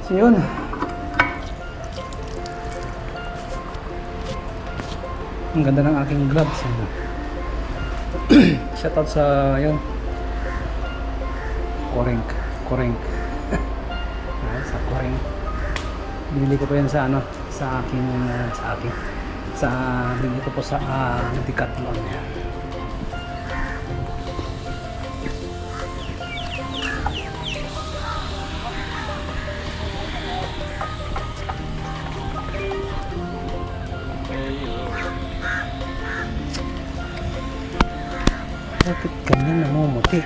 So yun. Ang ganda ng aking gloves. Shoutout sa yun. Koreng. Sa Koreng. Binili ko pa yan sa ano, sa binili ko po sa Decathlon. Bakit ganyan namumuti?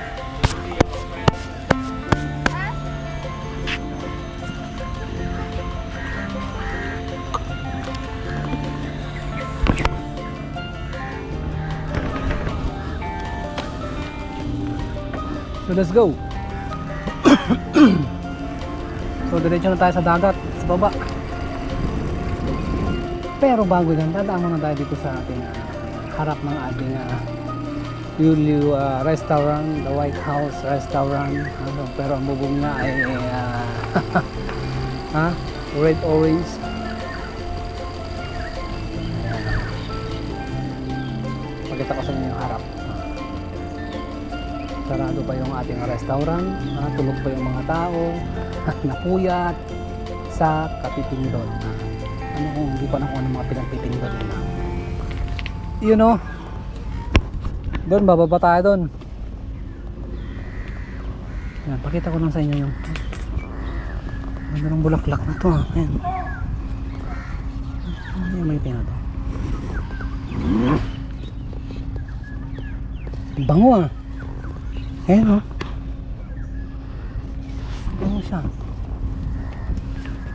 So let's go. So diretso na tayo sa dagat, sa baba. Pero bago yan, dadaan muna tayo dito sa ating harap ng ating Yuliu restaurant, the White House restaurant. Pero ang bubong niya ay red orange. Pakita ko sa inyo yung harap. Sarado pa yung ating restaurant, tulog pa yung mga tao, napuyat sa kapipindot. Ano kung hindi pa na kung ano mga pinagpipindot nila. You know, doon, bababa tayo doon. Yan, pakita ko lang sa inyo yung ganda ng bulaklak na to. Ayan. Ano yung may pina to? Bango ah. Ayan o. Bango siya.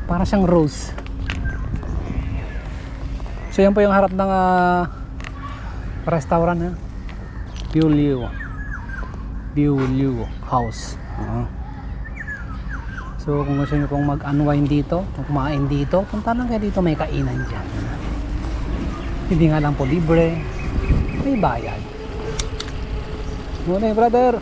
Para siyang rose. So yan po yung harap ng restaurant ha. Yuliu House. So kung gusto nyo pong mag-unwind dito, kumain dito, punta lang kayo dito, may kainan dyan. Hindi nga lang po libre, may bayad. Muna brother.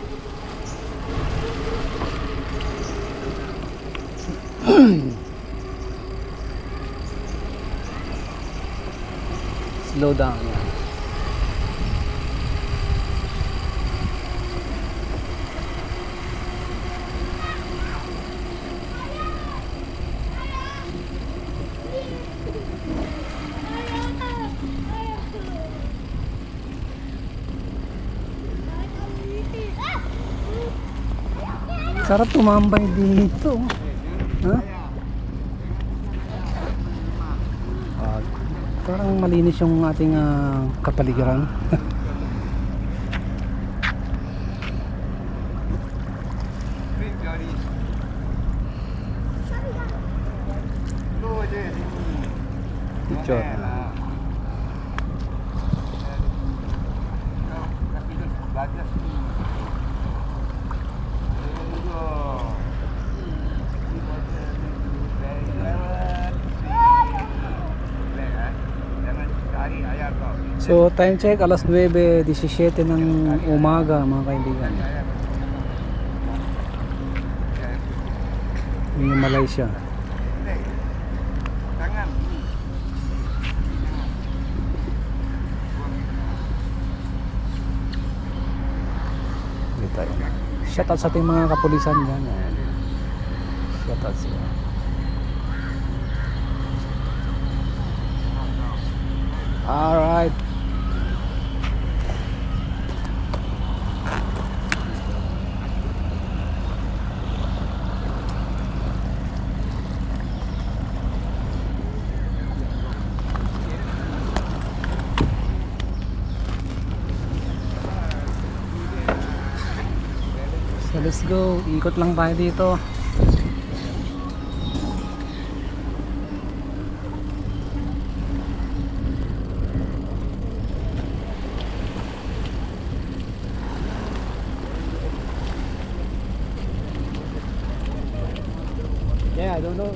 Slow down yan. Sarap tumambay dito. Ha? Parang malinis yung ating kapaligiran. Picture. So time check alas 9:17 ng umaga mga kaibigan. Ini Malaysia. Shoutout sa ating mga kapulisan dyan. Shoutout sila. Alright. So let's go. Ikot lang tayo dito. Yeah, I don't know.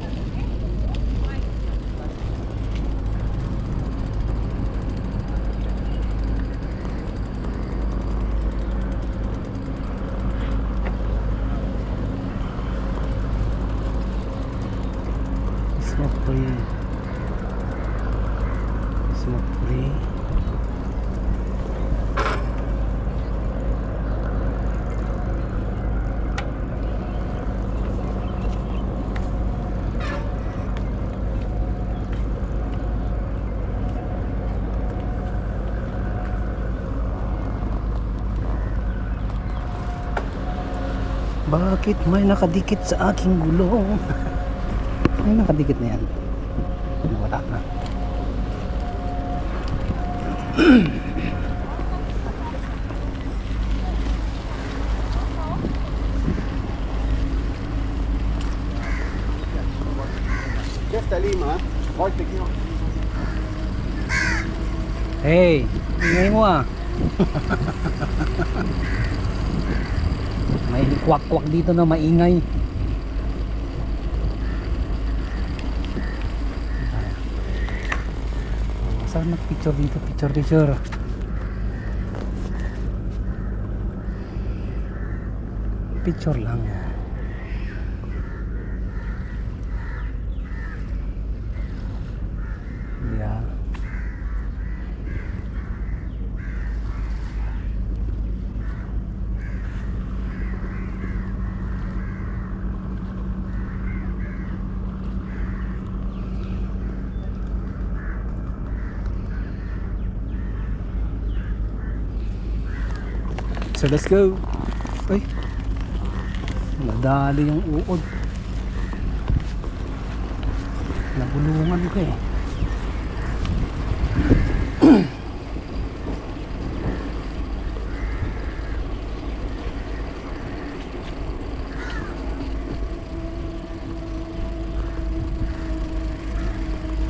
Bakit may nakadikit sa aking gulong? May nakadikit na yan. Nawala na. Questa Lima, volte che Hey, ingay mo ah. May kwak-kwak dito na maingay. Saan mag-picture dito? Picture. Picture lang. Yeah. So let's go. Ay, nadali yung uod. Nabulungan ko eh.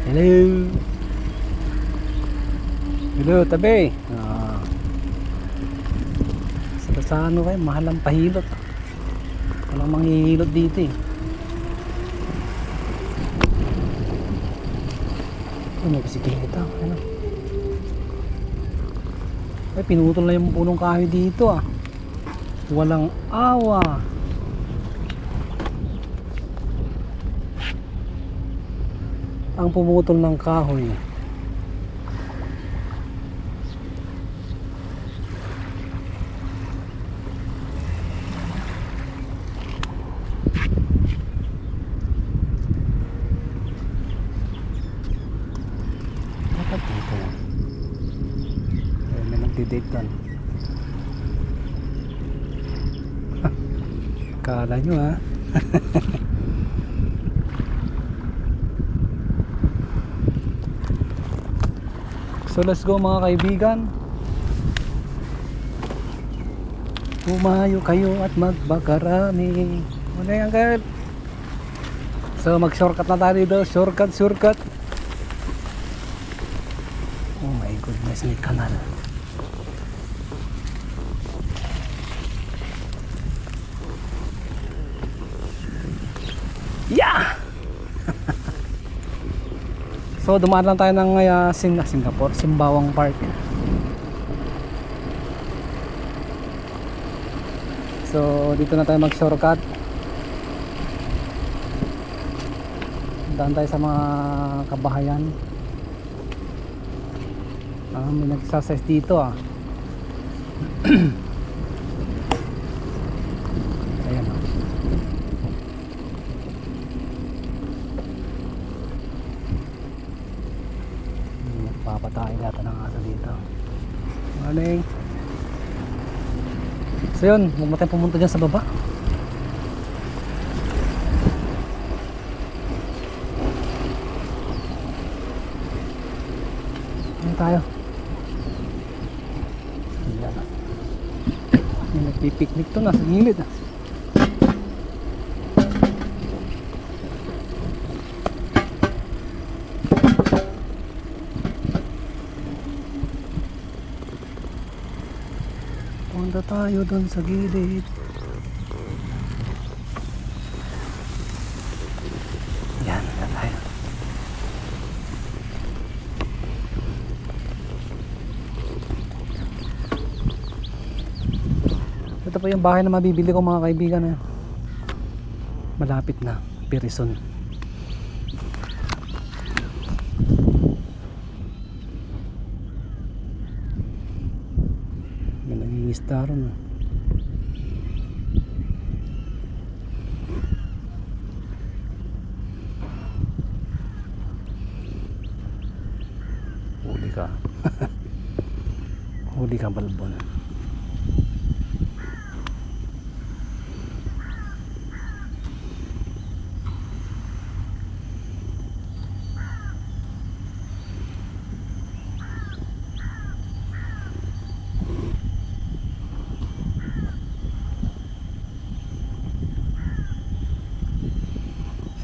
Hello. Hello, tabi. Sa ano kayo, mahal ang pahilot. Walang manghihilot dito eh. May bisikleta. Ano? Ay, pinutol na yung punong kahoy dito ah. Walang awa. Ang pumutol ng kahoy. May nagdidate doon. Kala nyo ha. So let's go mga kaibigan. Pumayo kayo at magbakarami. Ano yan girl? So mag shortcut na tayo dito. Shortcut. Oh my goodness, may kanal. Yeah! So dumaan lang tayo ng Singapore, Simbawang Park. So dito na tayo mag shortcut. Daan tayo sa mga kabahayan. May nag-exercise dito ah. Ayan ah. Papatayin natin ang aso dito. Morning. So yun, huwag mo tayong pumunta dyan sa baba. Ayan tayo. May nagpipiknik to na sa gilid ah. Punta tayo doon sa gilid. Yan, yan tayo. Ito po yung bahay na mabibili ko mga kaibigan. Malapit na, Pirison. May nangingisda ron. Huli ka. Huli ka, balbon.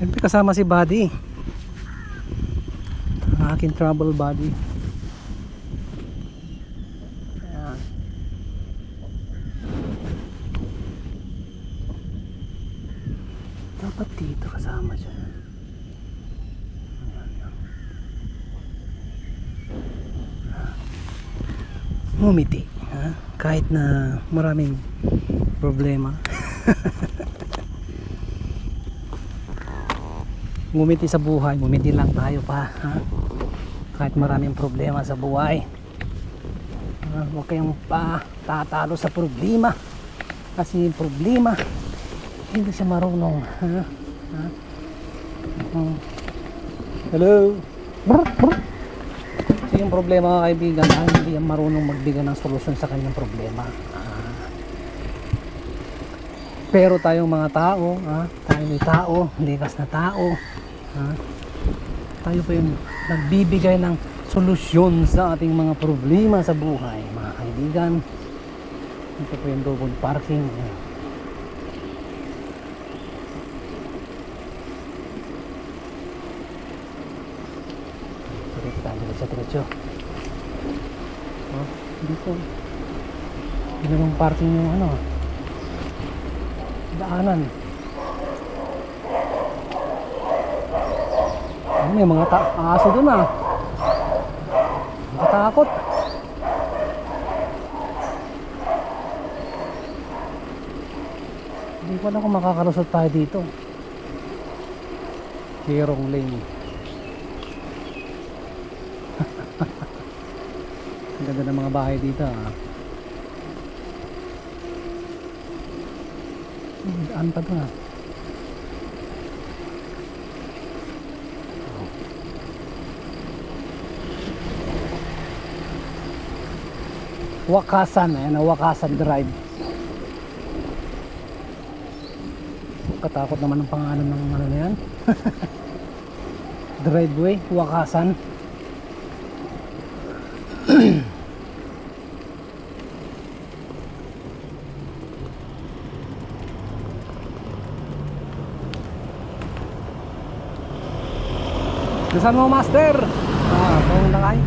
Siyempre kasama si Buddy, ang aking travel buddy. Ayan. Dapat dito kasama siya. Ngumiti, ha? Kahit na maraming problema. Ngumiti sa buhay, ngumiti lang tayo pa, ha? Kahit maraming problema sa buhay, huwag kayong tatalo sa problema, kasi yung problema hindi siya marunong, ha? Ha? Hello. Brr, brr. Kasi yung problema, mga kaibigan, hindi yan marunong magbigay ng solusyon sa kanyang problema. Pero tayong mga tao, tayong tao, likas na tao, tayo pa yung nagbibigay ng solusyon sa ating mga problema sa buhay, mga kaibigan. Ito po yung double parking. Diretso. Dito. Ginawang parking yung ano, daanan. May mga aso doon, nakatakot. Hindi ko alam kung makakalusot tayo dito. Kirong lane. Ang ganda ng mga bahay dito, daan pa doon, Wakasan, Wakasan Drive. Katakot naman ang pangalan ng ano na yan. Driveway, Wakasan. Saan mo, master? Bawang na kayo.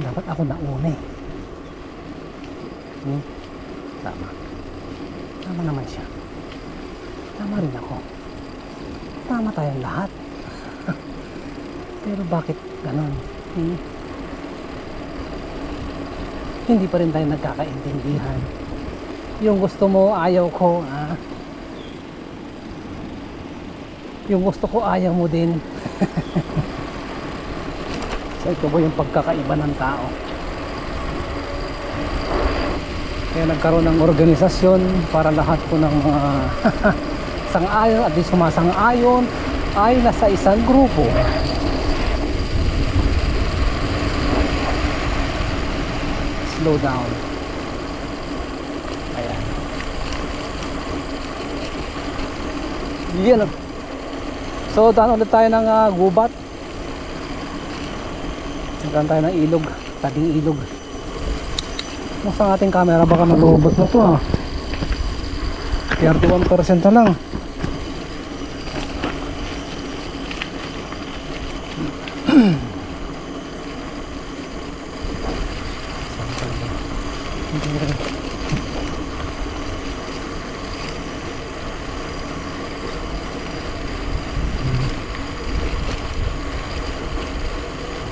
Dapat ako nauna eh. Tama. Tama naman siya. Tama rin ako. Tama tayong lahat. Pero bakit ganon? Hindi pa rin tayo nagkakaintindihan. Yung gusto mo, ayaw ko, yung gusto ko, ayaw mo din. So ito po yung pagkakaiba ng tao. Kaya nagkaroon ng organisasyon para lahat po ng mga sang-ayon at di sumasang-ayon ay nasa isang grupo. Slow down. Ayan. Yan. So daan ulit tayo ng gubat. Daan tayo ng ilog, tabing ilog. Musta ang ating camera, baka malobot na to 31% na lang.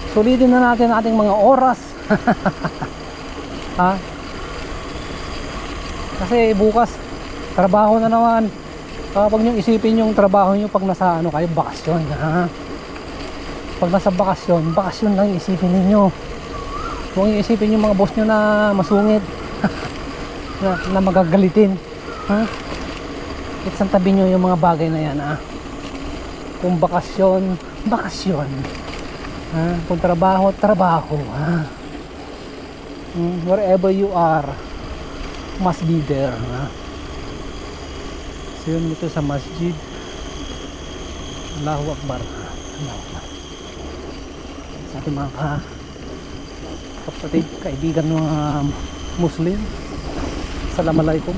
Sulitin na natin ating mga oras. Kasi bukas trabaho na naman. Huwag nyo isipin yung trabaho nyo pag nasa kayo, bakasyon. Pag nasa bakasyon lang isipin ninyo. Huwag nyo isipin yung mga boss nyo na masungit. na magagalitin. Isang tabi nyo yung mga bagay na yan. Kung bakasyon, kung trabaho, wherever you are, must be there. So yun, ito sa masjid. Allahu Akbar. Sa ating mga kapatid, kaibigan mga Muslim, Assalamualaikum.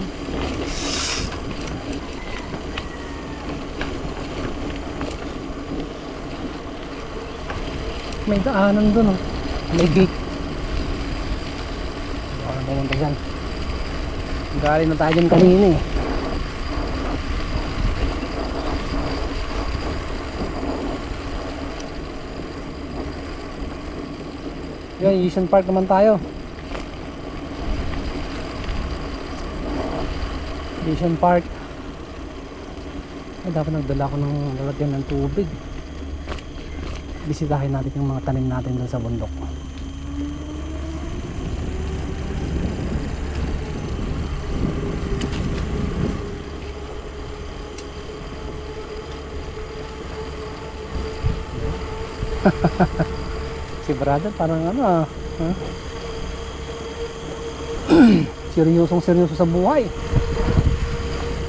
May daanan dun, oh. May gate. Baka na pumunta dyan. Galing na tayo dyan kanina eh. Yan, Yishun Park naman tayo. Yishun Park. Ay, dapat nagdala ko ng lalagyan ng tubig. Bisitahin natin yung mga tanim natin doon sa bundok. Si brother parang ano ah, huh? Seryoso sa buhay.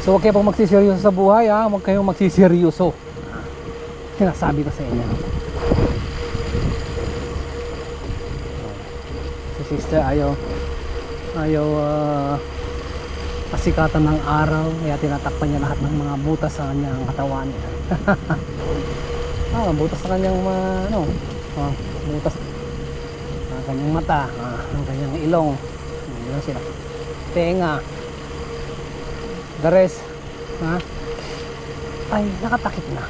So huwag kayo pong magsiseryoso sa buhay ha. Huwag kayong magsiseryoso. Sinasabi ko sa inyo. Si sister ayaw pasikatan ng araw, kaya tinatakpan niya lahat ng mga butas sa kanyang katawan. Butas sa kanyang butas ang kanyang mata, ang kanyang ilong, yun sila, tenga, the rest ay nakatakip na.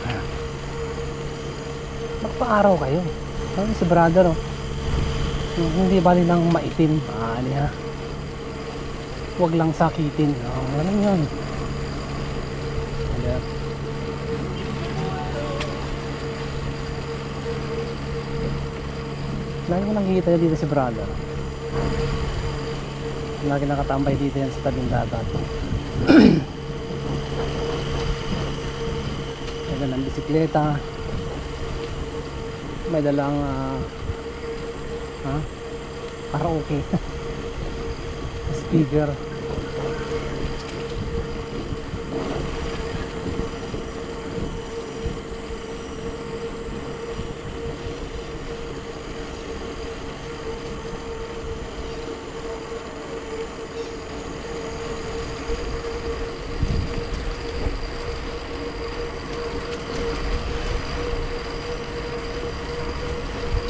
Magpa-araw kayo. Sabi si brother hindi bali lang maitim, huwag lang sakitin. Ganun yun. Lagi ko nakikita niya dito si brother. Lagi nakatambay dito yan sa tabing dagat. May dalang bisikleta. May dalang karaoke. Speaker.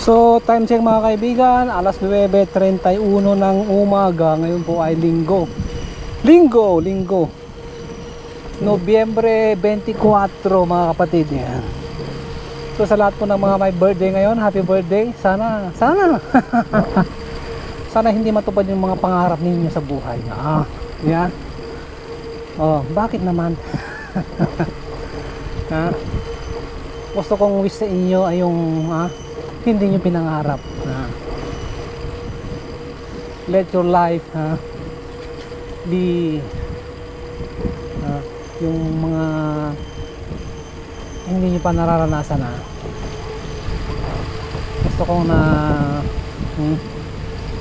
So time check mga kaibigan, alas 9:31 ng umaga. Ngayon po ay linggo. Nobyembre 24 mga kapatid yan. So sa lahat po ng mga may birthday ngayon, happy birthday. Sana sana hindi matupad yung mga pangarap ninyo sa buhay. Yan. Bakit naman? Gusto kong wish sa inyo ay yung hindi nyo pinangarap. Let your life be yung mga hindi nyo pa nararanasan gusto kong na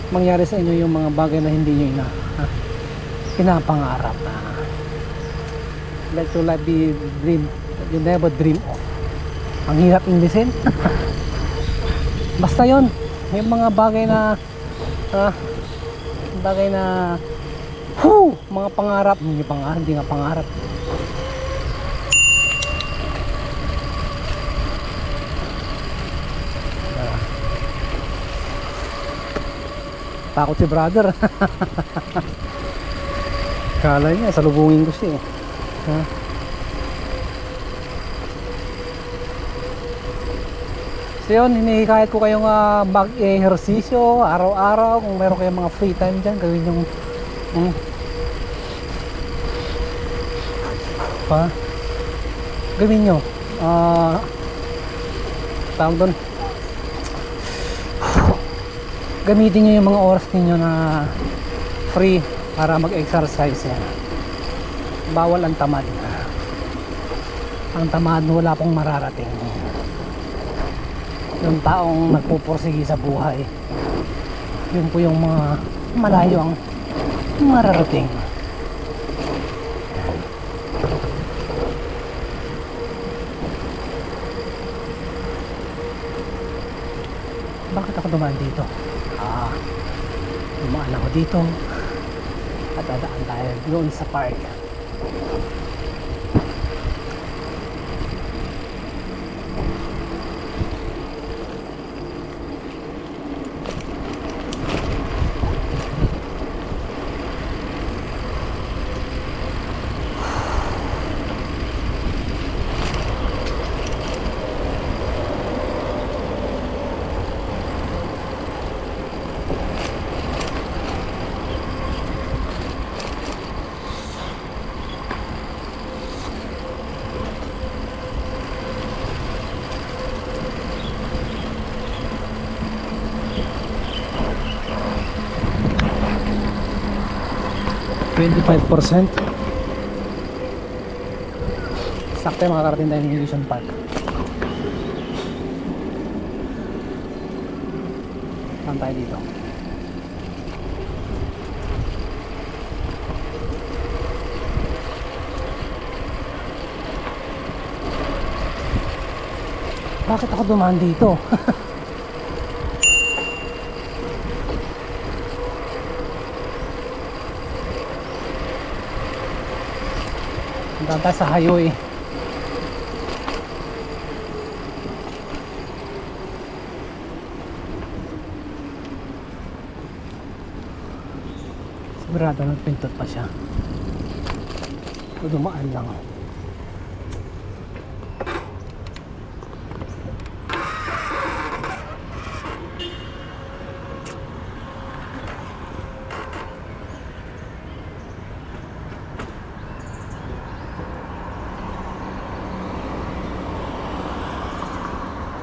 mangyari sa inyo yung mga bagay na hindi nyo pinapangarap. Let your life be dream you never dream of. Ang hirap Englishin. Basta yon, may mga bagay na mga pangarap, hindi nga pangarap. Takot si brother. Kala niya salubungin ko siya. So yun, hinihikayat ko kayong mag-ehersisyo araw-araw. Kung meron kayong mga free time dyan, gawin yung gawin nyo tawag doon, gamitin nyo yung mga oras ninyo na free para mag-exercise yan. Bawal ang tamad. Ang tamad wala pong mararating. Yung taong nagpupursige sa buhay, yun po yung mga malayo ang mararating. Bakit ako dumaan dito? Dumaan ako dito At dadaan tayo doon sa park. %25. Sakto yung makakarating tayo ng Illusion Park. Saan tayo dito? Bakit ako dumaan dito? Punta tayo sa highway. Sigurado nagpintot pa siya. Dumaan lang.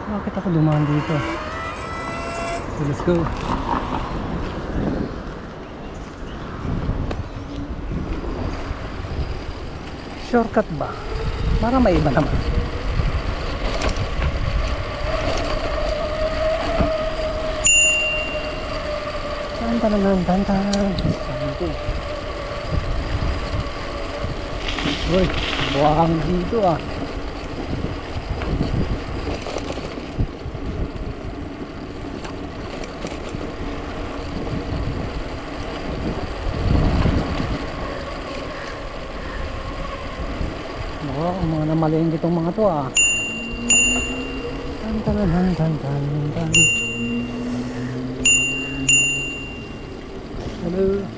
Bakit ako dumaan dito? So let's go. Shortcut ba? Para may iba naman. Tan. Uy, buwakang dito ah. Oh, mga namalengke itong mga to ah. Tan. Hello.